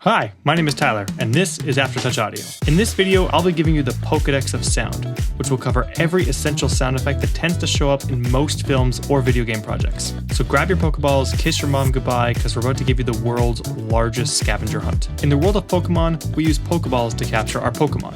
Hi, my name is Tyler, and this is Aftertouch Audio. In this video, I'll be giving you the Pokedex of Sound, which will cover every essential sound effect that tends to show up in most films or video game projects. So grab your Pokeballs, kiss your mom goodbye, because we're about to give you the world's largest scavenger hunt. In the world of Pokemon, we use Pokeballs to capture our Pokemon.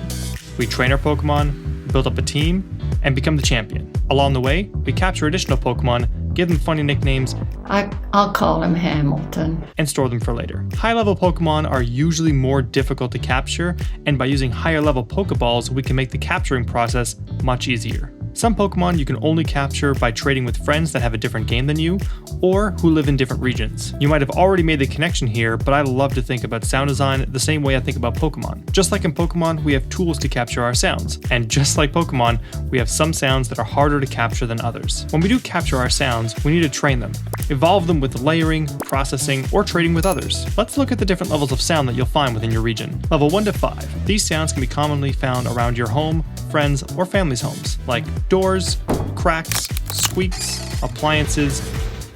We train our Pokemon, build up a team, and become the champion. Along the way, we capture additional Pokemon, give them funny nicknames, I'll call him Hamilton, and store them for later. High-level Pokemon are usually more difficult to capture, and by using higher-level Pokeballs, we can make the capturing process much easier. Some Pokemon you can only capture by trading with friends that have a different game than you, or who live in different regions. You might have already made the connection here, but I love to think about sound design the same way I think about Pokemon. Just like in Pokemon, we have tools to capture our sounds, and just like Pokemon, we have some sounds that are harder to capture than others. When we do capture our sounds, we need to train them, evolve them with layering, processing, or trading with others. Let's look at the different levels of sound that you'll find within your region. Level 1 to 5. These sounds can be commonly found around your home, friends, or family's homes, like doors, cracks, squeaks, appliances,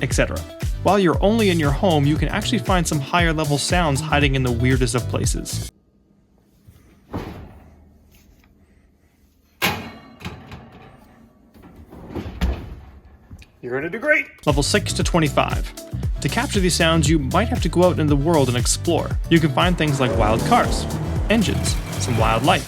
etc. While you're only in your home, you can actually find some higher level sounds hiding in the weirdest of places. You're gonna do great! Level 6 to 25. To capture these sounds, you might have to go out in the world and explore. You can find things like wild cars, engines, some wildlife,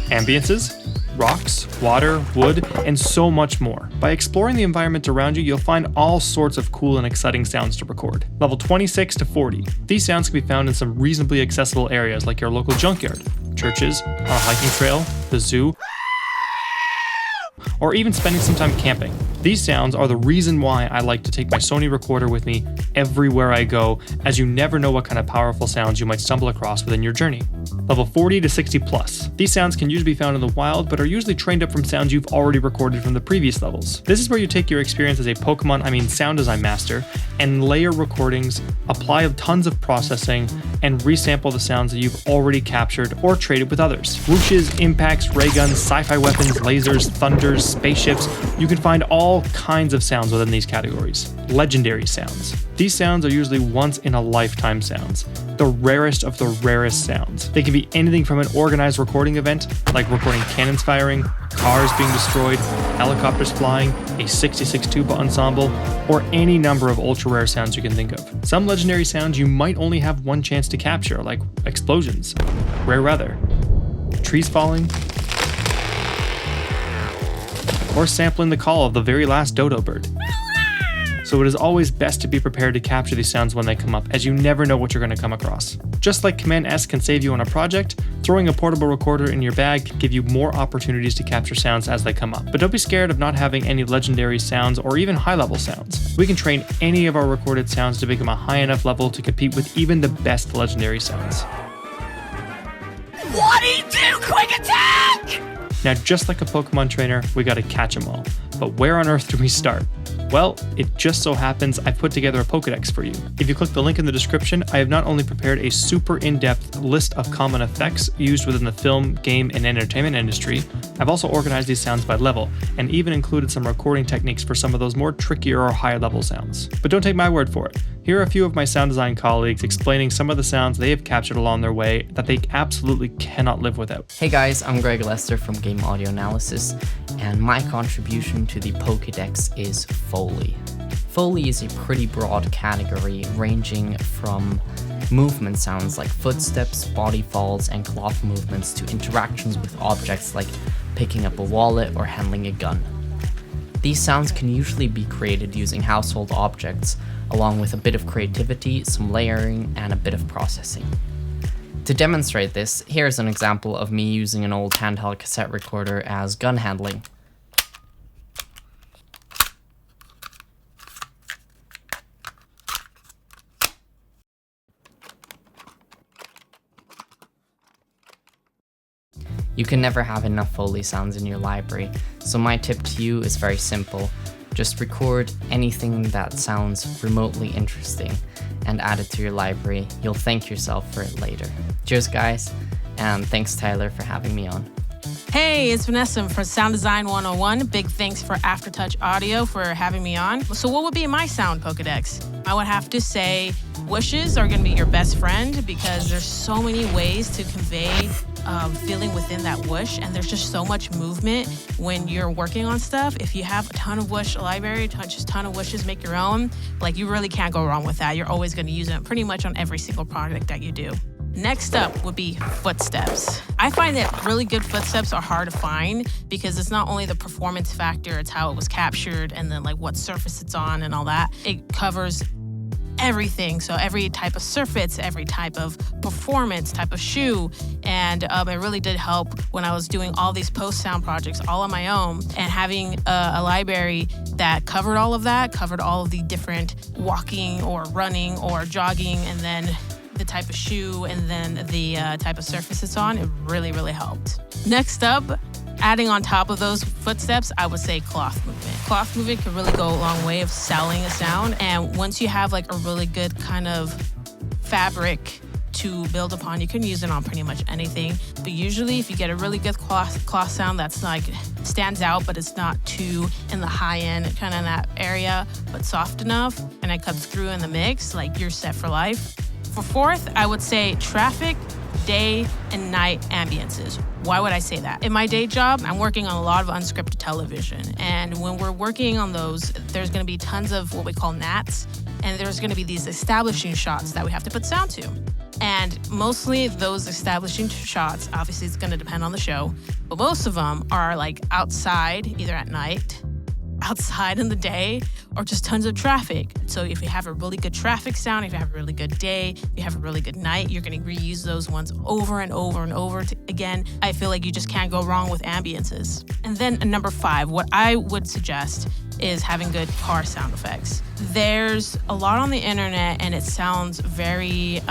ambiences, rocks, water, wood, and so much more. By exploring the environment around you, you'll find all sorts of cool and exciting sounds to record. Level 26 to 40. These sounds can be found in some reasonably accessible areas like your local junkyard, churches, on a hiking trail, the zoo, or even spending some time camping. These sounds are the reason why I like to take my Sony recorder with me everywhere I go, as you never know what kind of powerful sounds you might stumble across within your journey. Level 40 to 60 plus. These sounds can usually be found in the wild, but are usually trained up from sounds you've already recorded from the previous levels. This is where you take your experience as a sound design master, and layer recordings, apply tons of processing, and resample the sounds that you've already captured or traded with others. Whooshes, impacts, ray guns, sci-fi weapons, lasers, thunders, spaceships. You can find all kinds of sounds within these categories. Legendary sounds. These sounds are usually once-in-a-lifetime sounds, the rarest of the rarest sounds. They can be anything from an organized recording event, like recording cannons firing, cars being destroyed, helicopters flying, a 66 tuba ensemble, or any number of ultra-rare sounds you can think of. Some legendary sounds you might only have one chance to capture, like explosions, rare weather, trees falling, or sampling the call of the very last dodo bird. So it is always best to be prepared to capture these sounds when they come up, as you never know what you're going to come across. Just like Command S can save you on a project, throwing a portable recorder in your bag can give you more opportunities to capture sounds as they come up. But don't be scared of not having any legendary sounds or even high-level sounds. We can train any of our recorded sounds to become a high enough level to compete with even the best legendary sounds. What do you do? Quick attack! Now, just like a Pokemon trainer, we gotta catch them all. But where on earth do we start? Well, it just so happens I've put together a Pokedex for you. If you click the link in the description, I have not only prepared a super in-depth list of common effects used within the film, game, and entertainment industry, I've also organized these sounds by level, and even included some recording techniques for some of those more trickier or higher level sounds. But don't take my word for it. Here are a few of my sound design colleagues explaining some of the sounds they have captured along their way that they absolutely cannot live without. Hey guys, I'm Greg Lester from Game Audio Analysis, and my contribution to the Pokedex is Foley. Foley is a pretty broad category ranging from movement sounds like footsteps, body falls, and cloth movements to interactions with objects like picking up a wallet or handling a gun. These sounds can usually be created using household objects, along with a bit of creativity, some layering, and a bit of processing. To demonstrate this, here's an example of me using an old handheld cassette recorder as gun handling. You can never have enough Foley sounds in your library, so my tip to you is very simple. Just record anything that sounds remotely interesting and add it to your library. You'll thank yourself for it later. Cheers guys, and thanks Tyler for having me on. Hey, it's Vanessa from Sound Design 101. Big thanks for Aftertouch Audio for having me on. So what would be my sound Pokedex? I would have to say Whooshes are going to be your best friend because there's so many ways to convey feeling within that whoosh, and there's just so much movement when you're working on stuff. If you have a ton of whoosh library, just a ton of whooshes, make your own, like you really can't go wrong with that. You're always going to use it pretty much on every single project that you do. Next up would be footsteps. I find that really good footsteps are hard to find because it's not only the performance factor, it's how it was captured and then like what surface it's on and all that. It covers everything. So every type of surface, every type of performance, type of shoe. And it really did help when I was doing all these post-sound projects all on my own and having a library that covered all of that, covered all of the different walking or running or jogging, and then the type of shoe and then the type of surface it's on. It really, really helped. Next up, adding on top of those footsteps, I would say cloth movement. Cloth movement can really go a long way of selling a sound. And once you have like a really good kind of fabric to build upon, you can use it on pretty much anything. But usually if you get a really good cloth sound that's like stands out, but it's not too in the high end, kind of in that area, but soft enough, and it cuts through in the mix, like you're set for life. For fourth, I would say traffic, day and night ambiances. Why would I say that? In my day job, I'm working on a lot of unscripted television. And when we're working on those, there's going to be tons of what we call nats. And there's going to be these establishing shots that we have to put sound to. And mostly those establishing shots, obviously it's going to depend on the show, but most of them are like outside, either at night, outside in the day, or just tons of traffic. So if you have a really good traffic sound, if you have a really good day, if you have a really good night, you're going to reuse those ones over and over and over again. I feel like you just can't go wrong with ambiances. And then number 5, what I would suggest is having good car sound effects. There's a lot on the internet and it sounds very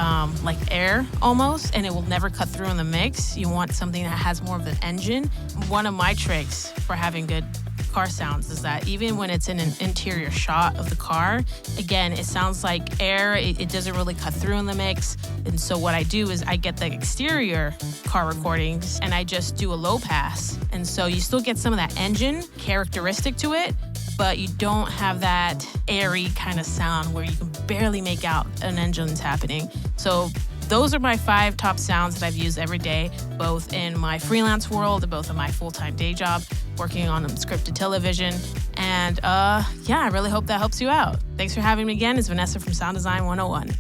like air almost, and it will never cut through in the mix. You want something that has more of an engine. One of my tricks for having good car sounds is that even when it's in an interior shot of the car, again, it sounds like air. It doesn't really cut through in the mix. And so what I do is I get the exterior car recordings and I just do a low pass. And so you still get some of that engine characteristic to it, but you don't have that airy kind of sound where you can barely make out an engine's happening. So those are my 5 top sounds that I've used every day, both in my freelance world and both in my full-time day job, working on scripted television. And yeah, I really hope that helps you out. Thanks for having me again. It's Vanessa from Sound Design 101.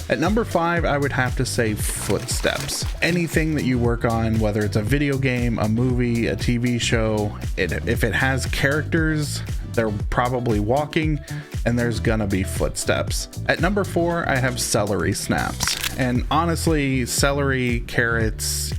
At number 5, I would have to say footsteps. Anything that you work on, whether it's a video game, a movie, a TV show, if it has characters, they're probably walking, and there's gonna be footsteps. At number 4, I have celery snaps. And honestly, celery, carrots,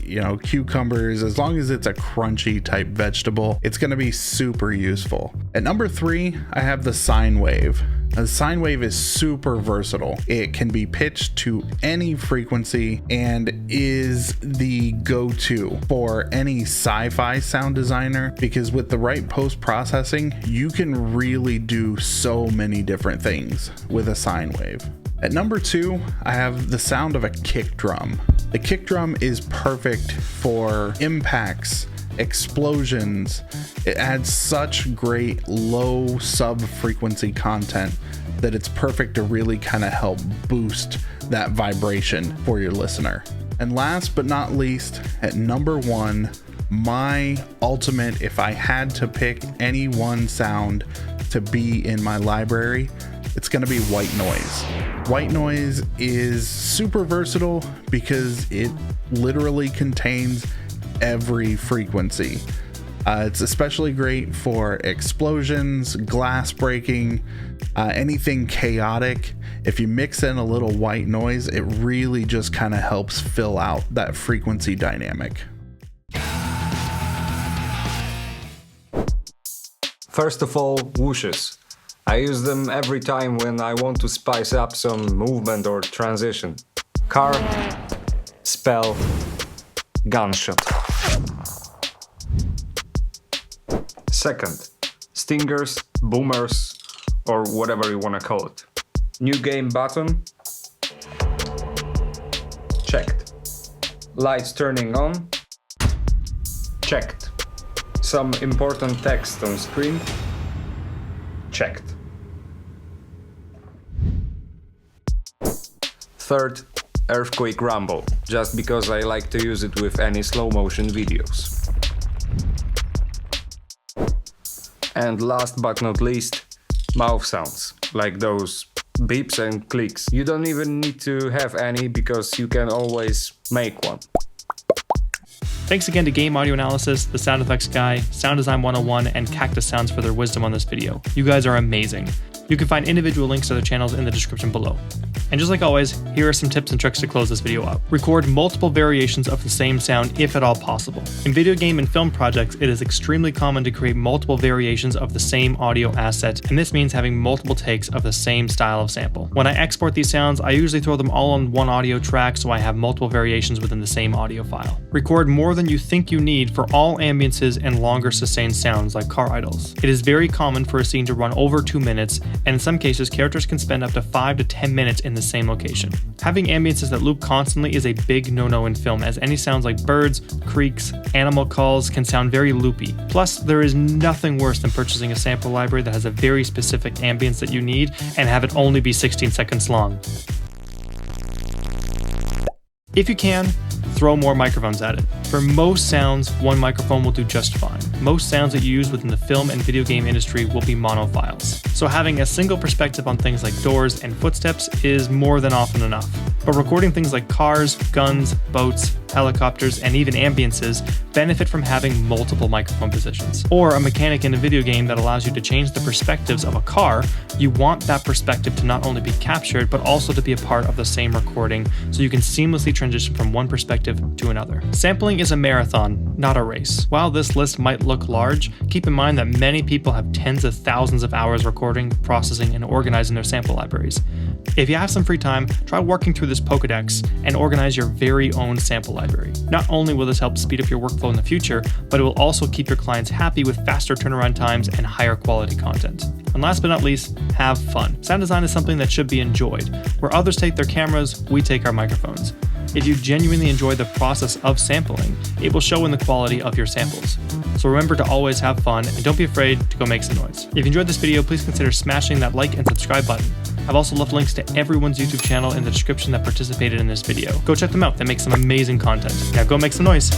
cucumbers, as long as it's a crunchy type vegetable, it's gonna be super useful. At number 3, I have the sine wave. The sine wave is super versatile. It can be pitched to any frequency and is the go-to for any sci-fi sound designer, because with the right post-processing, you can really do so many different things with a sine wave. At number 2, I have the sound of a kick drum. The kick drum is perfect for impacts, explosions. It adds such great low sub-frequency content that it's perfect to really kind of help boost that vibration for your listener. And last but not least, at number 1, my ultimate, if I had to pick any one sound to be in my library, it's going to be white noise. White noise is super versatile because it literally contains every frequency. It's especially great for explosions, glass breaking, anything chaotic. If you mix in a little white noise, it really just kind of helps fill out that frequency dynamic. First of all, whooshes. I use them every time when I want to spice up some movement or transition. Carve, spell, gunshot. Second, stingers, boomers, or whatever you want to call it. New game button. Checked. Lights turning on. Checked. Some important text on screen. checked. Third, Earthquake Rumble, just because I like to use it with any slow motion videos. And last but not least, mouth sounds, like those beeps and clicks. You don't even need to have any because you can always make one. Thanks again to Game Audio Analysis, The Sound Effects Guy, Sound Design 101, and Cactuzz Sounds for their wisdom on this video. You guys are amazing. You can find individual links to their channels in the description below. And just like always, here are some tips and tricks to close this video out. Record multiple variations of the same sound if at all possible. In video game and film projects, it is extremely common to create multiple variations of the same audio asset, and this means having multiple takes of the same style of sample. When I export these sounds, I usually throw them all on one audio track so I have multiple variations within the same audio file. Record more than you think you need for all ambiances and longer sustained sounds like car idles. It is very common for a scene to run over 2 minutes, and in some cases, characters can spend up to 5 to 10 minutes in the same location. Having ambiances that loop constantly is a big no-no in film, as any sounds like birds, creaks, animal calls can sound very loopy. Plus, there is nothing worse than purchasing a sample library that has a very specific ambience that you need and have it only be 16 seconds long. If you can, throw more microphones at it. For most sounds, one microphone will do just fine. Most sounds that you use within the film and video game industry will be monophiles. So having a single perspective on things like doors and footsteps is more than often enough. But recording things like cars, guns, boats, helicopters, and even ambiances benefit from having multiple microphone positions. Or a mechanic in a video game that allows you to change the perspectives of a car, you want that perspective to not only be captured, but also to be a part of the same recording, so you can seamlessly transition from one perspective to another. Sampling is a marathon, not a race. While this list might look large, keep in mind that many people have tens of thousands of hours recording, processing, and organizing their sample libraries. If you have some free time, try working through this Pokedex and organize your very own sample library. Not only will this help speed up your workflow in the future, but it will also keep your clients happy with faster turnaround times and higher quality content. And last but not least, have fun. Sound design is something that should be enjoyed. Where others take their cameras, we take our microphones. If you genuinely enjoy the process of sampling, it will show in the quality of your samples. So remember to always have fun and don't be afraid to go make some noise. If you enjoyed this video, please consider smashing that like and subscribe button. I've also left links to everyone's YouTube channel in the description that participated in this video. Go check them out, they make some amazing content. Now go make some noise.